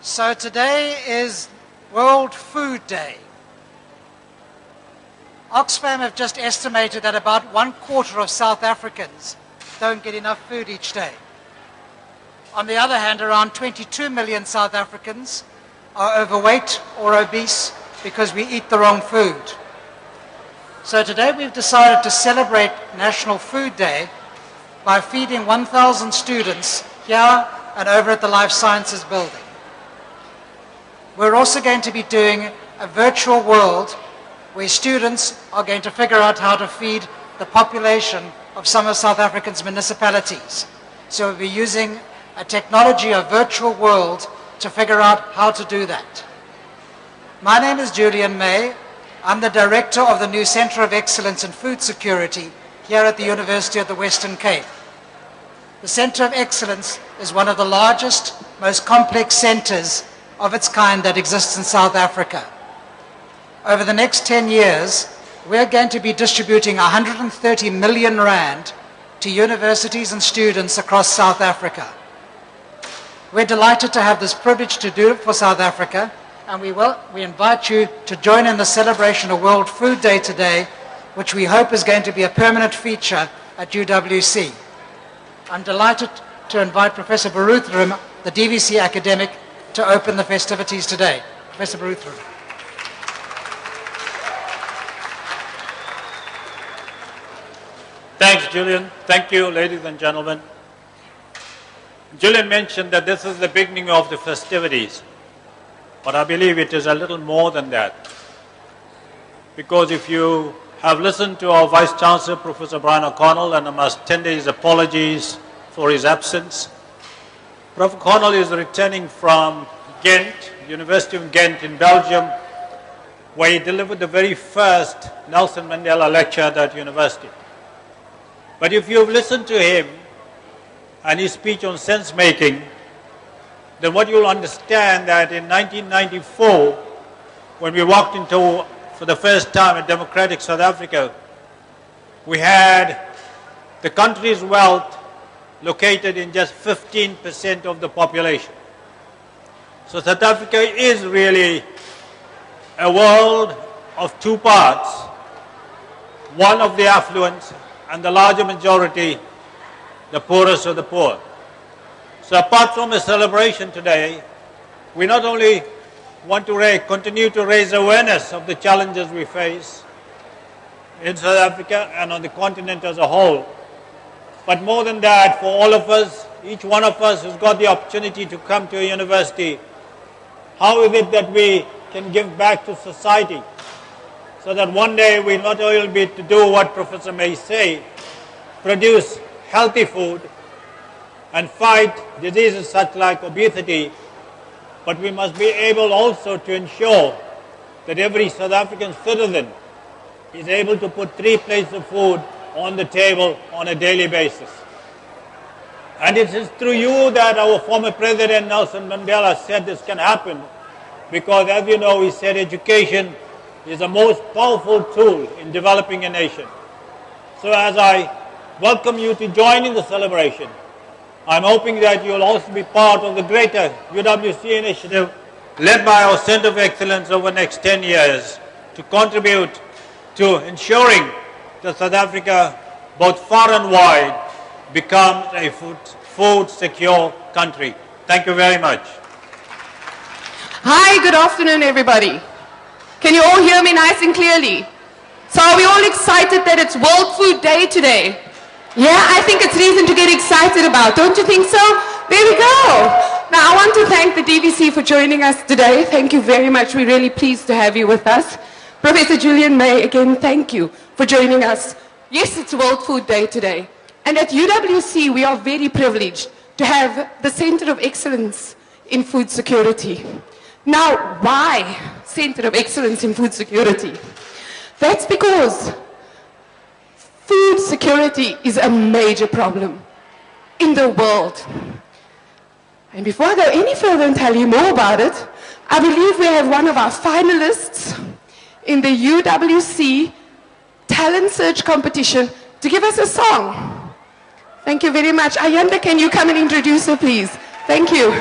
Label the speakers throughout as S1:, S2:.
S1: So today is World Food Day. Oxfam have just estimated that about 1/4 of South Africans don't get enough food each day. On the other hand, around 22 million South Africans are overweight or obese because we eat the wrong food. So today we've decided to celebrate National Food Day by feeding 1,000 students here and over at the Life Sciences building. We're also going to be doing a virtual world where students are going to figure out how to feed the population of some of South Africa's municipalities. So we'll be using a technology, a virtual world, to figure out how to do that. My name is Julian May. I'm the director of the new Centre of Excellence in Food Security here at the University of the Western Cape. The Centre of Excellence is one of the largest, most complex centres of its kind that exists in South Africa. Over the next 10 years, we're going to be distributing 130 million rand to universities and students across South Africa. We're delighted to have this privilege to do it for South Africa, and we invite you to join in the celebration of World Food Day today, which we hope is going to be a permanent feature at UWC. I'm delighted to invite Professor Bharuthram, the DVC academic, to open the festivities today. Professor Bharuthram.
S2: Thanks, Julian. Thank you, ladies and gentlemen. Julian mentioned that this is the beginning of the festivities, but I believe it is a little more than that. Because if you have listened to our Vice Chancellor, Professor Brian O'Connell, and I must tender his apologies for his absence, Prof O'Connell is returning from Ghent, University of Ghent in Belgium, where he delivered the very first Nelson Mandela lecture at that university. But if you've listened to him and his speech on sense making, then what you'll understand that in 1994, when we walked into, for the first time, a democratic South Africa, we had the country's wealth located in just 15% of the population. So South Africa is really a world of two parts, one of the affluent and the larger majority, the poorest of the poor. So apart from a celebration today, we not only want to continue to raise awareness of the challenges we face in South Africa and on the continent as a whole, but more than that, for all of us, each one of us who's got the opportunity to come to a university, how is it that we can give back to society so that one day we not only be to do what Professor May say, produce healthy food and fight diseases such like obesity, but we must be able also to ensure that every South African citizen is able to put 3 plates of food on the table on a daily basis. And it is through you that our former President Nelson Mandela said this can happen, because as you know, he said education is the most powerful tool in developing a nation. So as I welcome you to join in the celebration, I'm hoping that you'll also be part of the greater UWC initiative led by our Centre of Excellence over the next 10 years to contribute to ensuring that South Africa, both far and wide, becomes a food secure country. Thank you very much.
S3: Hi, good afternoon, everybody. Can you all hear me nice and clearly? So are we all excited that it's World Food Day today? Yeah, I think it's reason to get excited about, don't you think so? There we go. Now, I want to thank the DVC for joining us today. Thank you very much. We're really pleased to have you with us. Professor Julian May, again, thank you for joining us. Yes, it's World Food Day today. And at UWC, we are very privileged to have the Centre of Excellence in Food Security. Now, why Centre of Excellence in Food Security? That's because food security is a major problem in the world. And before I go any further and tell you more about it, I believe we have one of our finalists in the UWC Talent Search Competition to give us a song. Thank you very much. Ayanda, can you come and introduce her, please? Thank you.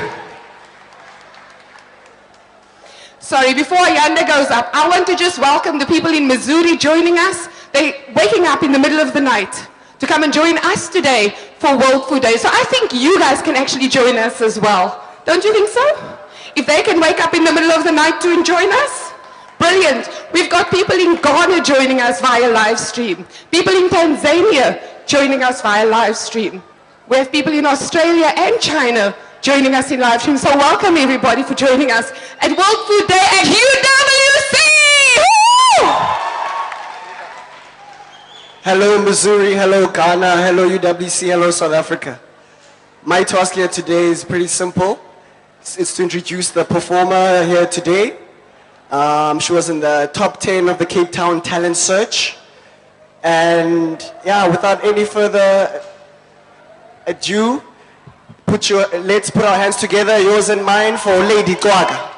S3: Sorry, before Ayanda goes up, I want to just welcome the people in Missouri joining us. They're waking up in the middle of the night to come and join us today for World Food Day. So I think you guys can actually join us as well. Don't you think so? If they can wake up in the middle of the night to join us? Brilliant. We've got people in Ghana joining us via live stream. People in Tanzania joining us via live stream. We have people in Australia and China joining us in live stream. So welcome everybody for joining us at World Food Day at UWC! Woo!
S4: Hello Missouri, hello Ghana, hello UWC, hello South Africa. My task here today is pretty simple. It's to introduce the performer here today. She was in the top 10 of the Cape Town Talent Search. And yeah, without any further ado, let's put our hands together, yours and mine, for Lady Kwaga.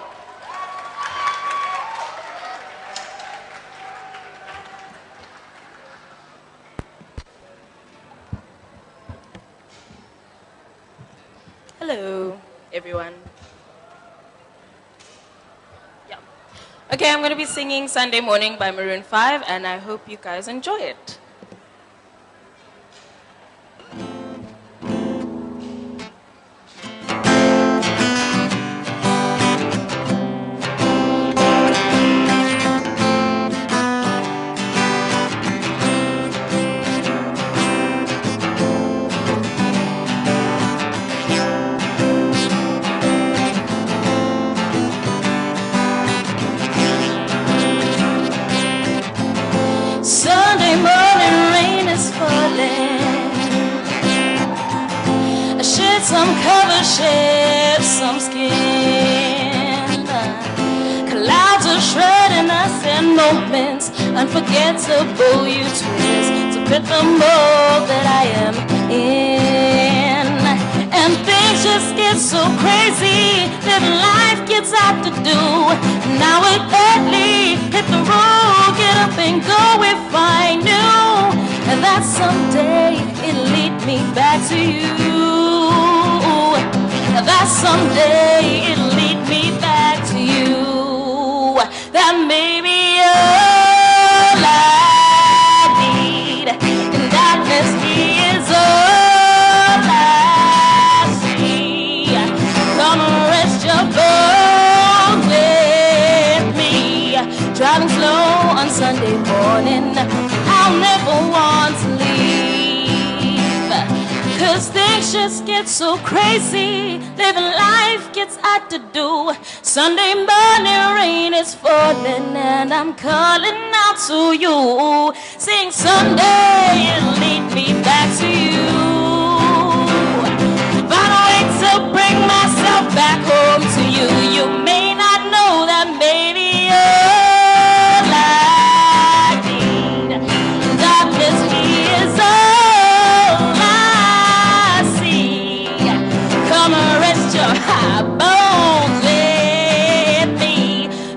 S5: Hello, everyone. Yeah. Okay, I'm going to be singing Sunday Morning by Maroon 5, and I hope you guys enjoy it.
S6: Sunday morning rain is falling. I shed some cover, shed some skin. Clouds are shredding us in moments unforgettable. You twist to fit the mold that I am in. And things just get so crazy that life gets out to do. Now it badly hit the road, get up and go if I knew. And that someday it'll lead me back to you. And that someday it'll lead me back to you. That may be all I need. In darkness he is all I see. Come rest your bones with me. Driving slow on Sunday morning, I'll never want to leave. 'Cause things just get so crazy, living life gets hard to do. Sunday morning rain is falling and I'm calling out to you. Sing Sunday, it'll lead me back to you. Find a way to bring myself back home to you. You may not know that maybe all I need. In darkness he is all I see. Come and rest your high bones with me.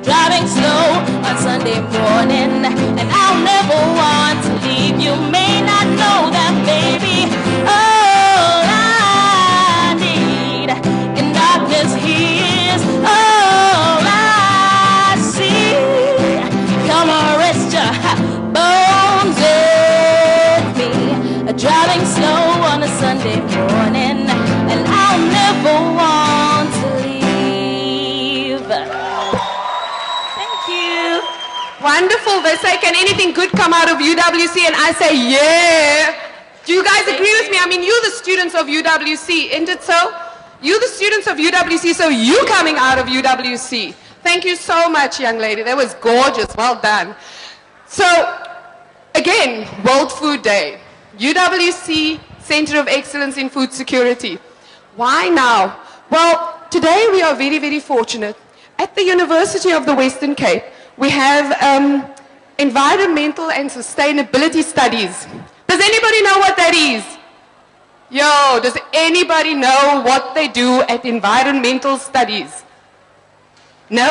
S6: Driving slow on Sunday morning, and I'll never want to leave. You may not know that, baby. All I need. In darkness he is all I see. Come on, rest your bones with me. Driving slow on a Sunday morning, and I'll never want to leave. Thank you.
S3: Wonderful. They say, can anything good come out of UWC? And I say, yeah. Do you guys agree with me? I mean, you're the students of UWC, isn't it so? You're the students of UWC, so you coming out of UWC. Thank you so much, young lady. That was gorgeous. Well done. So, again, World Food Day. UWC, Center of Excellence in Food Security. Why now? Well, today we are very, very fortunate. At the University of the Western Cape, we have environmental and sustainability studies. Does anybody know what that is? Yo, does anybody know what they do at environmental studies? No?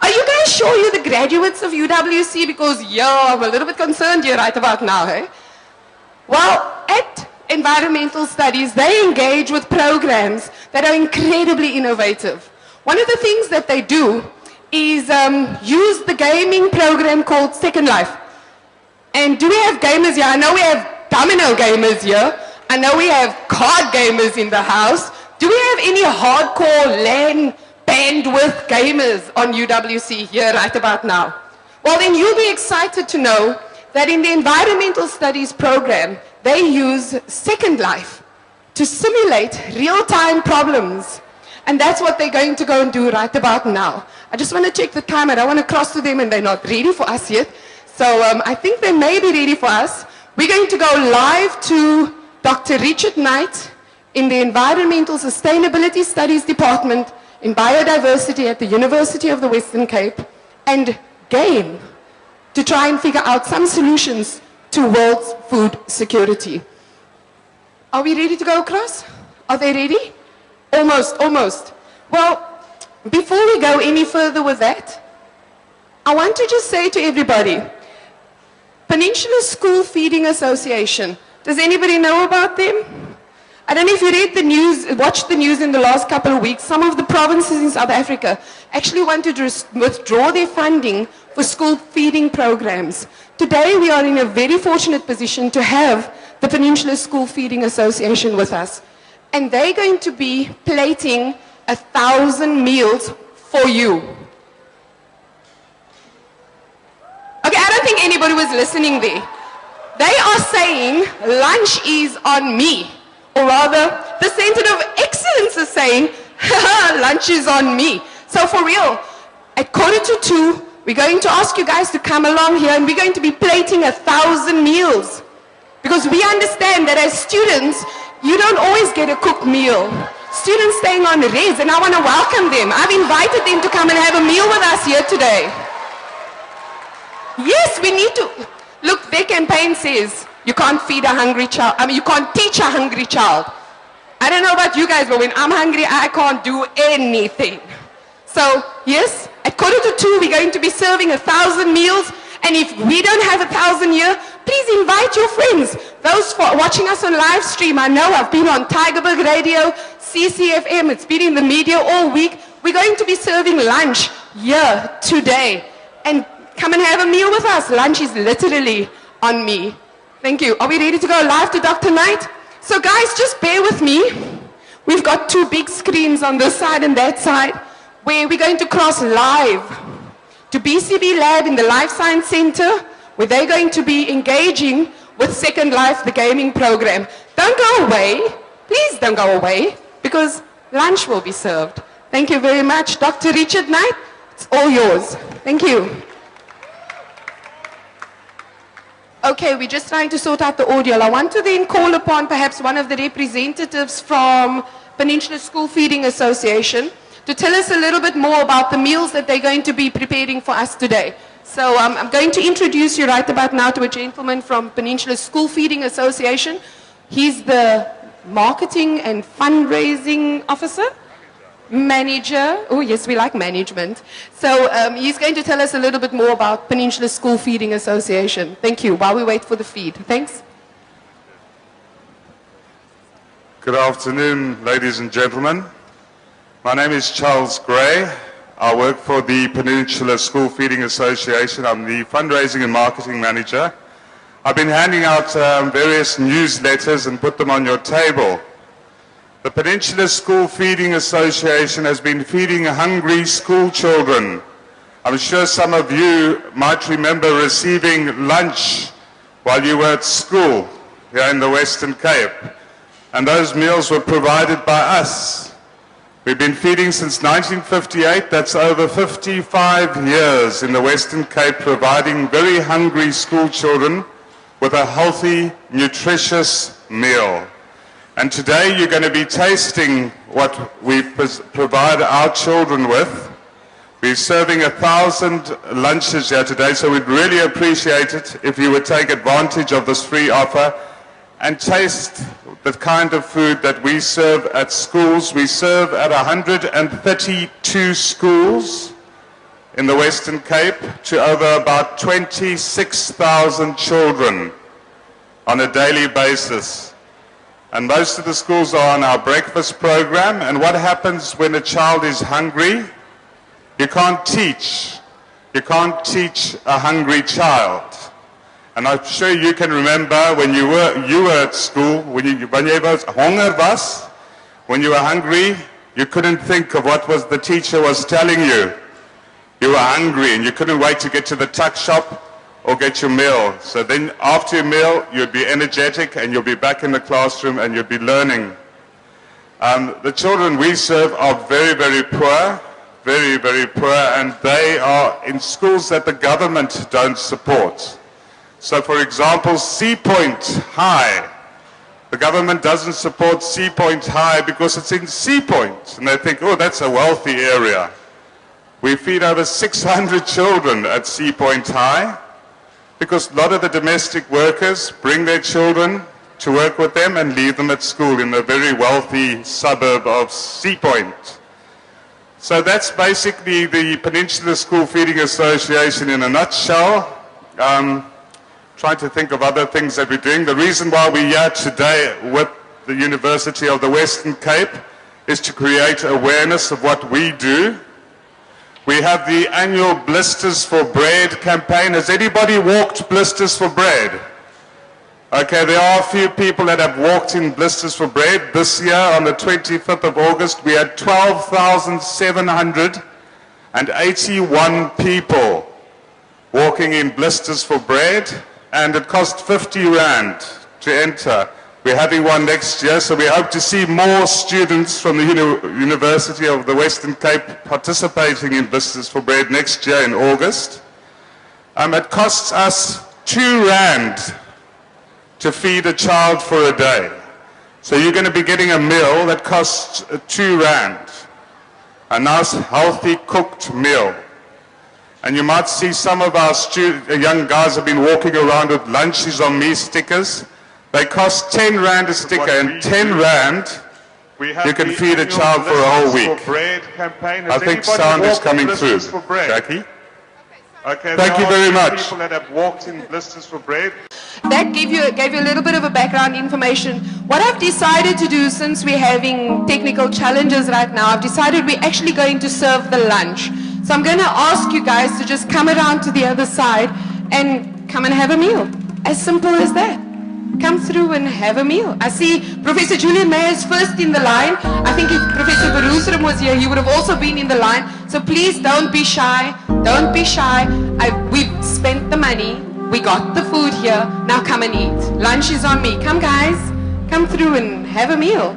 S3: Are you guys sure you're the graduates of UWC? Because, yo, I'm a little bit concerned here right about now, hey? Well, at environmental studies, they engage with programs that are incredibly innovative. One of the things that they do is use the gaming program called Second Life. And do we have gamers here? I know we have domino gamers here. I know we have card gamers in the house. Do we have any hardcore LAN bandwidth gamers on UWC here right about now? Well, then you'll be excited to know that in the environmental studies program, they use Second Life to simulate real-time problems. And that's what they're going to go and do right about now. I just want to check the time. I don't want to cross to them and they're not ready for us yet. So I think they may be ready for us. We're going to go live to Dr. Richard Knight in the Environmental Sustainability Studies Department in Biodiversity at the University of the Western Cape and game to try and figure out some solutions to world food security. Are we ready to go across? Are they ready? Almost, almost. Well, before we go any further with that, I want to just say to everybody, Peninsula School Feeding Association, does anybody know about them? I don't know if you read the news, watched the news in the last couple of weeks. Some of the provinces in South Africa actually wanted to withdraw their funding for school feeding programs. Today we are in a very fortunate position to have the Peninsula School Feeding Association with us. And they're going to be plating 1,000 meals for you. Okay, I don't think anybody was listening there. They are saying lunch is on me. Or rather, the Center of Excellence is saying, lunch is on me. So for real, at 1:45, we're going to ask you guys to come along here and we're going to be plating 1,000 meals. Because we understand that as students, you don't always get a cooked meal. Students staying on res, and I want to welcome them. I've invited them to come and have a meal with us here today. Yes, we need to. Look, their campaign says, you can't feed a hungry child. I mean, you can't teach a hungry child. I don't know about you guys, but when I'm hungry, I can't do anything. So, yes, at 1:45, we're going to be serving 1,000 meals. And if we don't have 1,000 here, please invite your friends. Those watching us on live stream, I know I've been on Tigerberg Radio, CCFM, it's been in the media all week. We're going to be serving lunch here today. And come and have a meal with us. Lunch is literally on me. Thank you. Are we ready to go live to Dr. Knight? So guys, just bear with me. We've got two big screens on this side and that side where we're going to cross live to BCB Lab in the Life Science Center, where they're going to be engaging with Second Life, the gaming program. Don't go away. Please don't go away, because lunch will be served. Thank you very much. Dr. Richard Knight, it's all yours. Thank you. Okay, we're just trying to sort out the audio. I want to then call upon perhaps one of the representatives from Peninsula School Feeding Association to tell us a little bit more about the meals that they're going to be preparing for us today. So I'm going to introduce you right about now to a gentleman from Peninsula School Feeding Association. He's the Marketing and Fundraising Officer. Manager. Oh yes, we like management. So he's going to tell us a little bit more about Peninsula School Feeding Association. Thank you, while we wait for the feed. Thanks.
S7: Good afternoon, ladies and gentlemen. My name is Charles Gray. I work for the Peninsula School Feeding Association. I'm the Fundraising and Marketing Manager. I've been handing out various newsletters and put them on your table. The Peninsula School Feeding Association has been feeding hungry school children. I'm sure some of you might remember receiving lunch while you were at school here in the Western Cape. And those meals were provided by us. We've been feeding since 1958. That's over 55 years in the Western Cape, providing very hungry school children with a healthy, nutritious meal. And today you're going to be tasting what we provide our children with. We're serving 1,000 lunches here today, so we'd really appreciate it if you would take advantage of this free offer and taste the kind of food that we serve at schools. We serve at 132 schools in the Western Cape to over about 26,000 children on a daily basis. And most of the schools are on our breakfast program. And what happens when a child is hungry? You can't teach. You can't teach a hungry child. And I'm sure you can remember when you were at school, when you honger was, when you were hungry, you couldn't think of what the teacher was telling you. You were hungry and you couldn't wait to get to the tuck shop or get your meal. So then after your meal, you'd be energetic and you'll be back in the classroom and you'll be learning. The children we serve are very, very poor, very, very poor, and they are in schools that the government don't support. So for example, Sea Point High. The government doesn't support Sea Point High because it's in Sea Point. And they think, oh, that's a wealthy area. We feed over 600 children at Sea Point High because a lot of the domestic workers bring their children to work with them and leave them at school in a very wealthy suburb of Sea Point. So that's basically the Peninsula School Feeding Association in a nutshell. Trying to think of other things that we're doing. The reason why we're here today with the University of the Western Cape is to create awareness of what we do. We have the annual Blisters for Bread campaign. Has anybody walked Blisters for Bread? Okay, there are a few people that have walked in Blisters for Bread. This year, on the 25th of August, we had 12,781 people walking in Blisters for Bread. And it cost 50 Rand to enter. We're having one next year, so we hope to see more students from the University of the Western Cape participating in Blisters for Bread next year in August. It costs us 2 Rand to feed a child for a day. So you're going to be getting a meal that costs 2 Rand. A nice, healthy, cooked meal. And you might see some of our young guys have been walking around with lunches on me stickers. They cost 10 Rand a sticker, and 10 Rand you can feed a child for a whole week. I think sound is coming through. Jackie? Okay, thank you very much. People that have walked in Blisters for Bread.
S3: That gave you a little bit of a background information. What I've decided to do, since we're having technical challenges right now, I've decided we're actually going to serve the lunch. So I'm going to ask you guys to just come around to the other side and come and have a meal. As simple as that. Come through and have a meal. I see Professor Julian May is first in the line. I think if Professor Bharuthram was here, he would have also been in the line. So please don't be shy. Don't be shy. We've spent the money. We got the food here. Now come and eat. Lunch is on me. Come guys. Come through and have a meal.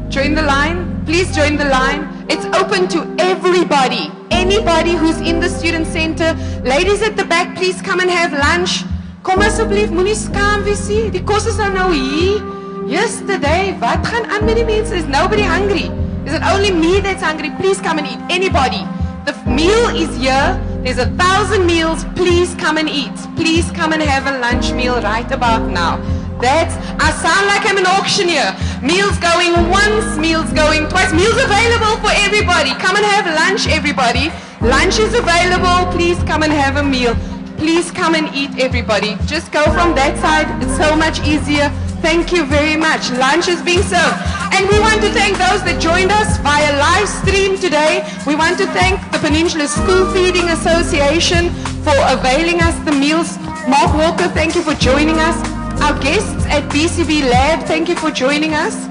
S3: Join the line. Please join the line. It's open to everybody. Anybody who's in the student center. Ladies at the back, please come and have lunch. Kom asseblief, moenie skaam wees nie. Die kos is nou hier. Yesterday, wat gaan aan met die mense? Is nobody hungry? Is it only me that's hungry? Please come and eat. Anybody. The meal is here. There's 1,000 meals. Please come and eat. Please come and have a lunch meal right about now. I sound like I'm an auctioneer. Meals going once, meals going twice. Meals available for everybody. Come and have lunch, everybody. Lunch is available. Please come and have a meal. Please come and eat, everybody. Just go from that side. It's so much easier. Thank you very much. Lunch is being served. And we want to thank those that joined us via live stream today. We want to thank the Peninsula School Feeding Association for availing us the meals. Mark Walker, thank you for joining us. Our guests at BCB Lab, thank you for joining us.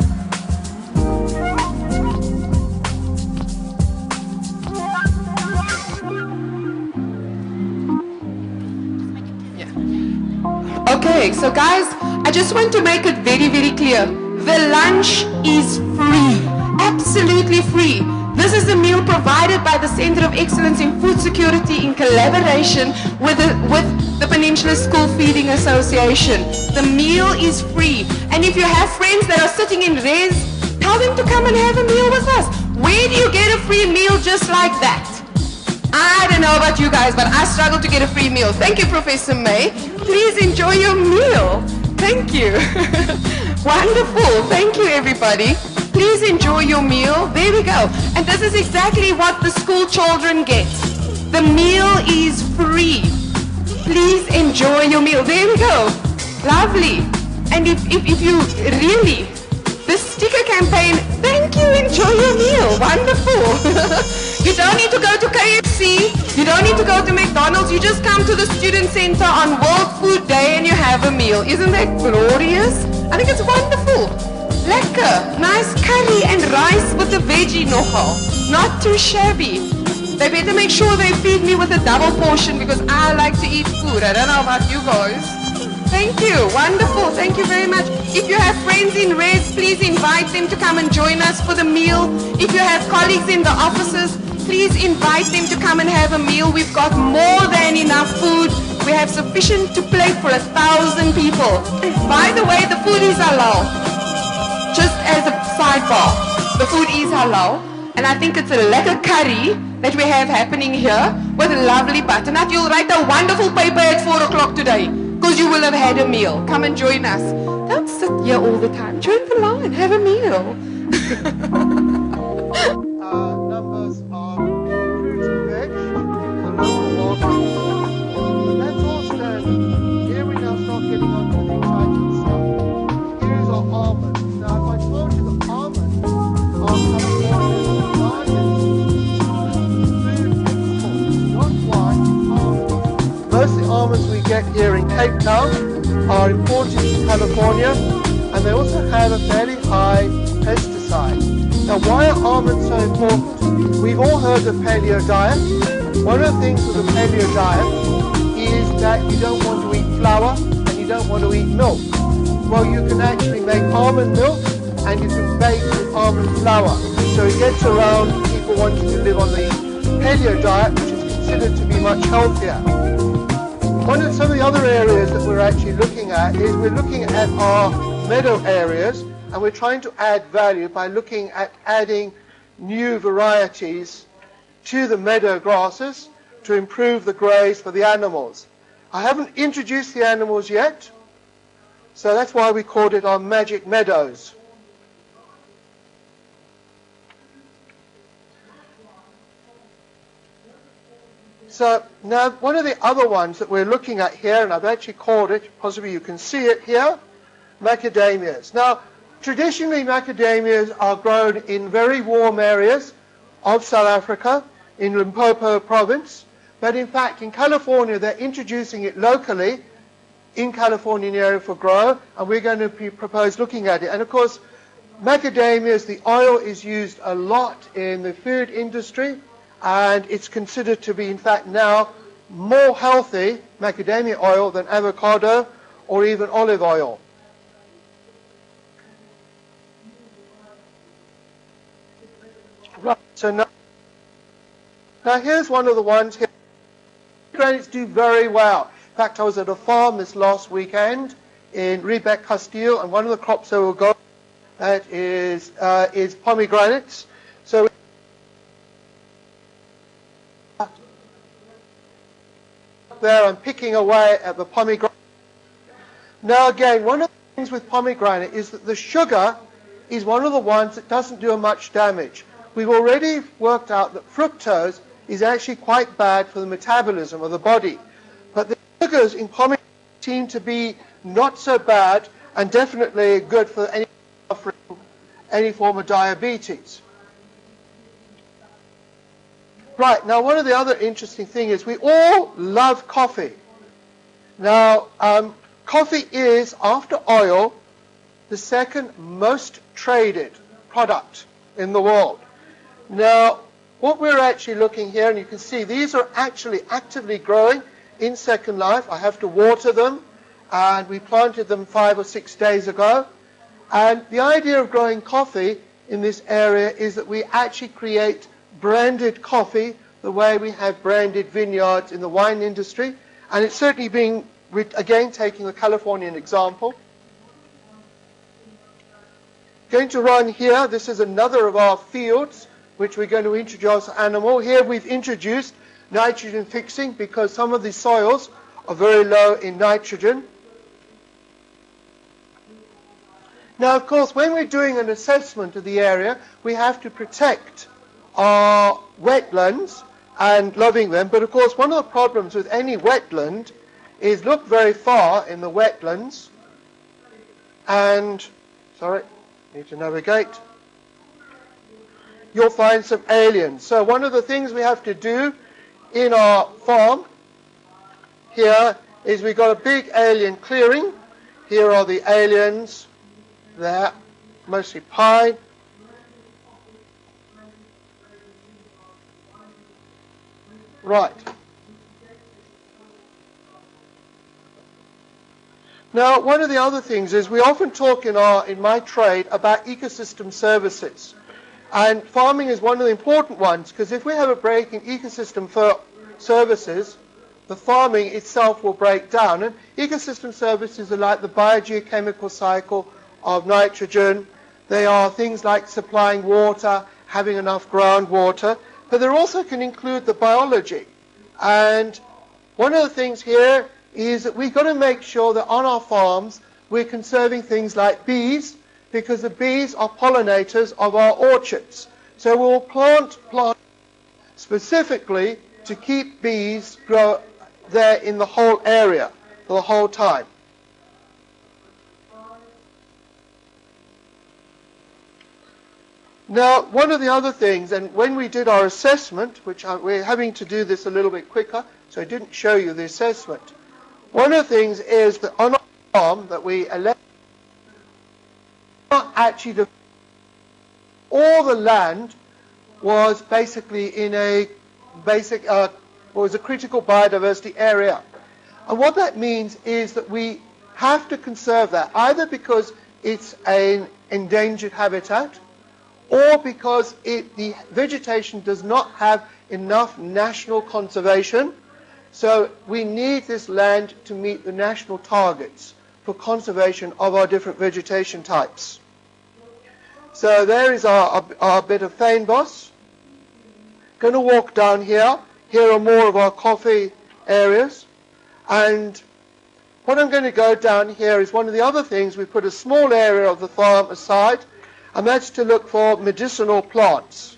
S3: Okay, so guys, I just want to make it very, very clear. The lunch is free, absolutely free. This is a meal provided by the Center of Excellence in Food Security in collaboration with the Peninsula School Feeding Association. The meal is free. And if you have friends that are sitting in res, tell them to come and have a meal with us. Where do you get a free meal just like that? I don't know about you guys, but I struggle to get a free meal. Thank you, Professor May. Please enjoy your meal. Thank you. Wonderful. Thank you, everybody. Please enjoy your meal. There we go. And this is exactly what the school children get. The meal is free. Please enjoy your meal. There we go. Lovely. And if you really, the sticker campaign, thank you, enjoy your meal. Wonderful. You don't need to go to KFC. You don't need to go to McDonald's. You just come to the Student Center on World Food Day and you have a meal. Isn't that glorious? I think it's wonderful. Lekker. Nice curry and rice with the veggie nogal. Not too shabby. They better make sure they feed me with a double portion because I like to eat food. I don't know about you guys. Thank you. Wonderful. Thank you very much. If you have friends in Reds, please invite them to come and join us for the meal. If you have colleagues in the offices, please invite them to come and have a meal. We've got more than enough food. We have sufficient to plate for 1,000 people. By the way, the food is halal. Just as a sidebar, the food is halal. And I think it's a lekker curry that we have happening here with a lovely butternut. You'll write a wonderful paper at 4 o'clock today because you will have had a meal. Come and join us. Don't sit here all the time. Join the line. Have a meal.
S8: Numbers of fruits and veg, the local market. That's all standard. Here we now start getting on to the exciting stuff. Here is our almonds. Now, if I told you the almonds are California's largest food export, not wine, almonds. Most of the almonds we get here in Cape Town are imported to California, and they also have a fairly high pesticide. Now, why are almonds so important? We've all heard of paleo diet. One of the things with the paleo diet is that you don't want to eat flour and you don't want to eat milk. Well, you can actually make almond milk and you can bake with almond flour. So it gets around people wanting to live on the paleo diet, which is considered to be much healthier. Some of the other areas that we're actually looking at is we're looking at our meadow areas, and we're trying to add value by looking at adding new varieties to the meadow grasses to improve the graze for the animals. I haven't introduced the animals yet, so that's why we called it our Magic Meadows. So now one of the other ones that we're looking at here, and I've actually called it, possibly you can see it here, macadamias. Now, traditionally, macadamias are grown in very warm areas of South Africa, in Limpopo province, but in fact in California they're introducing it locally in Californian area for grow, and we're going to propose looking at it. And of course, macadamias, the oil is used a lot in the food industry, and it's considered to be in fact now more healthy, macadamia oil, than avocado or even olive oil. Right, so now here's one of the ones here. Pomegranates do very well. In fact, I was at a farm this last weekend in Rebec Castile, and one of the crops that will go that is pomegranates. So there I'm picking away at the pomegranate. Now again, one of the things with pomegranate is that the sugar is one of the ones that doesn't do much damage. We've already worked out that fructose is actually quite bad for the metabolism of the body. But the sugars in pomegranate seem to be not so bad and definitely good for any suffering any form of diabetes. Right, now one of the other interesting things is we all love coffee. Now, coffee is, after oil, the second most traded product in the world. Now, what we're actually looking here, and you can see these are actually actively growing in Second Life. I have to water them, and we planted them 5 or 6 days ago. And the idea of growing coffee in this area is that we actually create branded coffee the way we have branded vineyards in the wine industry. And it's certainly being, again, taking the Californian example. Going to run here, this is another of our fields which we're going to introduce animal. Here we've introduced nitrogen fixing because some of the soils are very low in nitrogen. Now, of course, when we're doing an assessment of the area, we have to protect our wetlands and loving them. But, of course, one of the problems with any wetland is look very far in the wetlands and, sorry, need to navigate. you'll find some aliens. So one of the things we have to do in our farm here is we've got a big alien clearing. Here are the aliens there, mostly pine. Right. Now, one of the other things is we often talk in my trade about ecosystem services. And farming is one of the important ones, because if we have a break in ecosystem services, the farming itself will break down. And ecosystem services are like the biogeochemical cycle of nitrogen. They are things like supplying water, having enough groundwater, but they also can include the biology. And one of the things here is that we've got to make sure that on our farms we're conserving things like bees, because the bees are pollinators of our orchards. So we'll plant specifically to keep bees grow there in the whole area for the whole time. Now, one of the other things, and when we did our assessment, which we're having to do this a little bit quicker, so I didn't show you the assessment. One of the things is that on our farm that we elect, actually all the land was basically in a was a critical biodiversity area. And what that means is that we have to conserve that, either because it's an endangered habitat, or because the vegetation does not have enough national conservation. So we need this land to meet the national targets for conservation of our different vegetation types. So there is our bit of fynbos. Going to walk down here. Here are more of our coffee areas. And what I'm going to go down here is one of the other things. We put a small area of the farm aside, and that's to look for medicinal plants.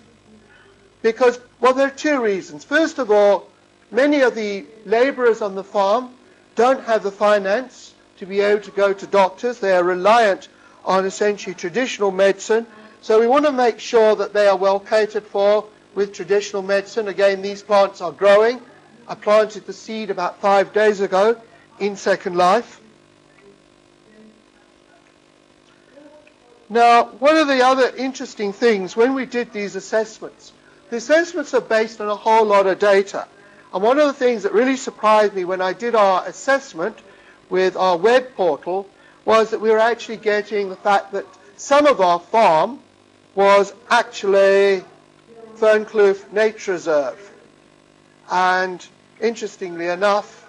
S8: Because, well, there are two reasons. First of all, many of the laborers on the farm don't have the finance to be able to go to doctors. They are reliant on essentially traditional medicine. So we want to make sure that they are well catered for with traditional medicine. Again, these plants are growing. I planted the seed about 5 days ago in Second Life. Now, one of the other interesting things, when we did these assessments, the assessments are based on a whole lot of data. And one of the things that really surprised me when I did our assessment with our web portal was that we were actually getting the fact that some of our farm was actually Fernkloof Nature Reserve. And interestingly enough,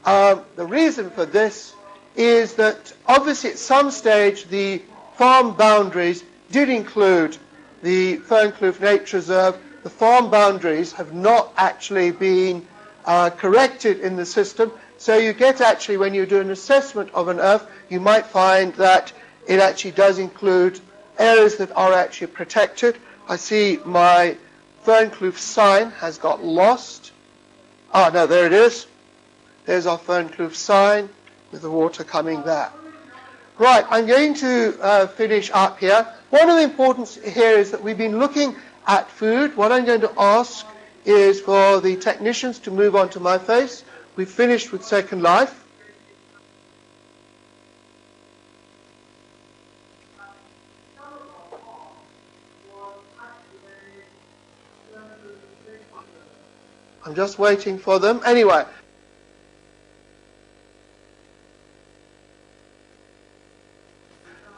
S8: the reason for this is that obviously at some stage the farm boundaries did include the Fernkloof Nature Reserve. The farm boundaries have not actually been corrected in the system. So you get actually, when you do an assessment of an earth, you might find that it actually does include areas that are actually protected. I see my Fernkloof sign has got lost. Ah, no, there it is. There's our Fernkloof sign with the water coming there. Right, I'm going to finish up here. One of the importance here is that we've been looking at food. What I'm going to ask is for the technicians to move on to my face. We've finished with Second Life. I'm just waiting for them. Anyway.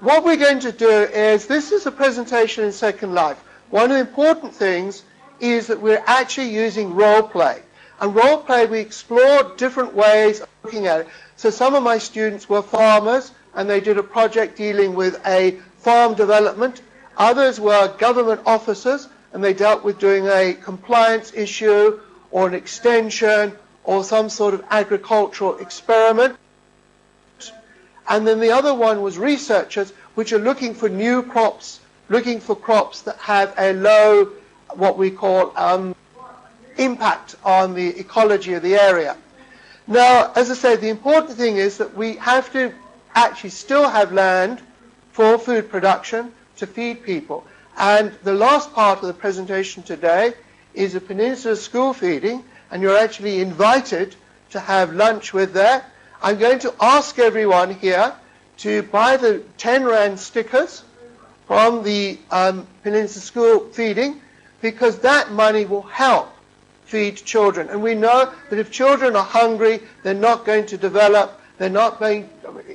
S8: What we're going to do is, this is a presentation in Second Life. One of the important things is that we're actually using role play. And role play, we explored different ways of looking at it. So some of my students were farmers, and they did a project dealing with a farm development. Others were government officers, and they dealt with doing a compliance issue or an extension or some sort of agricultural experiment. And then the other one was researchers, which are looking for new crops, looking for crops that have a low, what we call, impact on the ecology of the area. Now, as I say, the important thing is that we have to actually still have land for food production to feed people. And the last part of the presentation today is a Peninsula school feeding, and you're actually invited to have lunch with that. I'm going to ask everyone here to buy the 10 Rand stickers from the Peninsula school feeding, because that money will help feed children. And we know that if children are hungry, they're not going to develop, they're going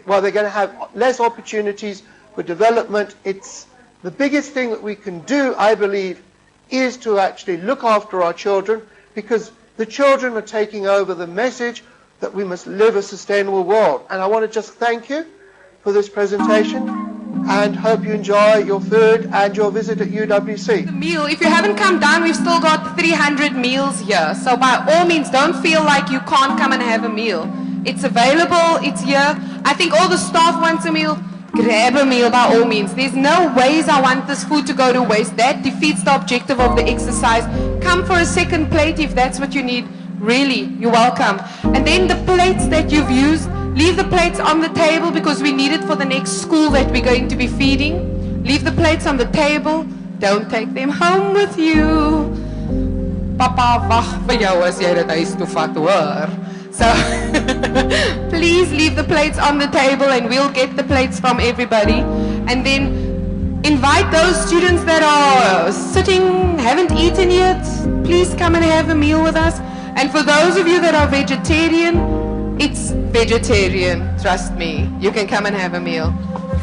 S8: to have less opportunities for development. It's the biggest thing that we can do, I believe, is to actually look after our children, because the children are taking over the message that we must live a sustainable world. And I want to just thank you for this presentation, and hope you enjoy your food and your visit at UWC.
S3: The meal, if you haven't come down, we've still got 300 meals here. So by all means, don't feel like you can't come and have a meal. It's available, it's here. I think all the staff wants a meal. Grab a meal by all means. There's no ways I want this food to go to waste. That defeats the objective of the exercise. Come for a second plate if that's what you need. Really, you're welcome. And then the plates that you've used, leave the plates on the table, because we need it for the next school that we're going to be feeding. Leave the plates on the table. Don't take them home with you. Papa wag vir jou as jy dit huis toe vat, hoor. So please leave the plates on the table, and we'll get the plates from everybody. And then invite those students that are sitting, haven't eaten yet. Please come and have a meal with us. And for those of you that are vegetarian, it's vegetarian, trust me. You can come and have a meal.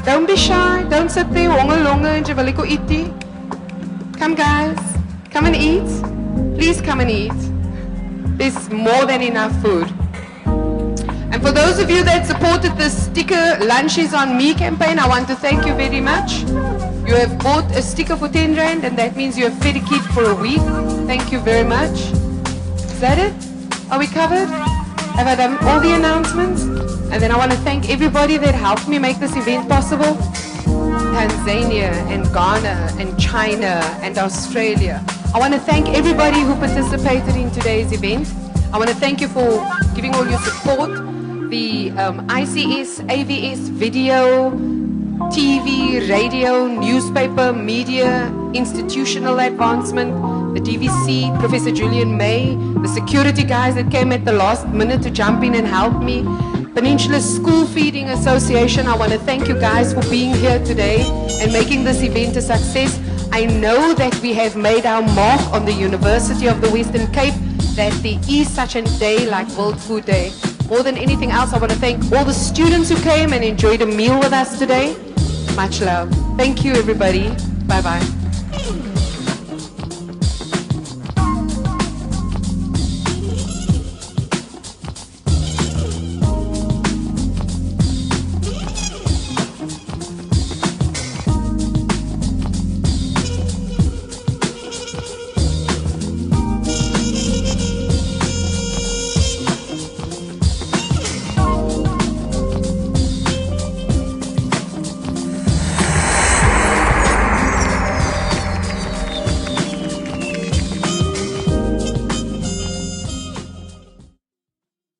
S3: Don't be shy, don't sit there, and jy wil ek eat. Come guys, come and eat. Please come and eat. There's more than enough food. And for those of you that supported the sticker Lunch is on Me campaign, I want to thank you very much. You have bought a sticker for 10 Rand, and that means you have fed a kid for a week. Thank you very much. Is that it? Are we covered? Have I done all the announcements? And then I want to thank everybody that helped me make this event possible. Tanzania and Ghana and China and Australia. I want to thank everybody who participated in today's event. I want to thank you for giving all your support. The ICS, AVS, video, TV, radio, newspaper, media, institutional advancement, the DVC, Professor Julian May, the security guys that came at the last minute to jump in and help me, Peninsula School Feeding Association. I want to thank you guys for being here today and making this event a success. I know that we have made our mark on the University of the Western Cape, that there is such a day like World Food Day. More than anything else, I want to thank all the students who came and enjoyed a meal with us today. Much love. Thank you, everybody. Bye-bye.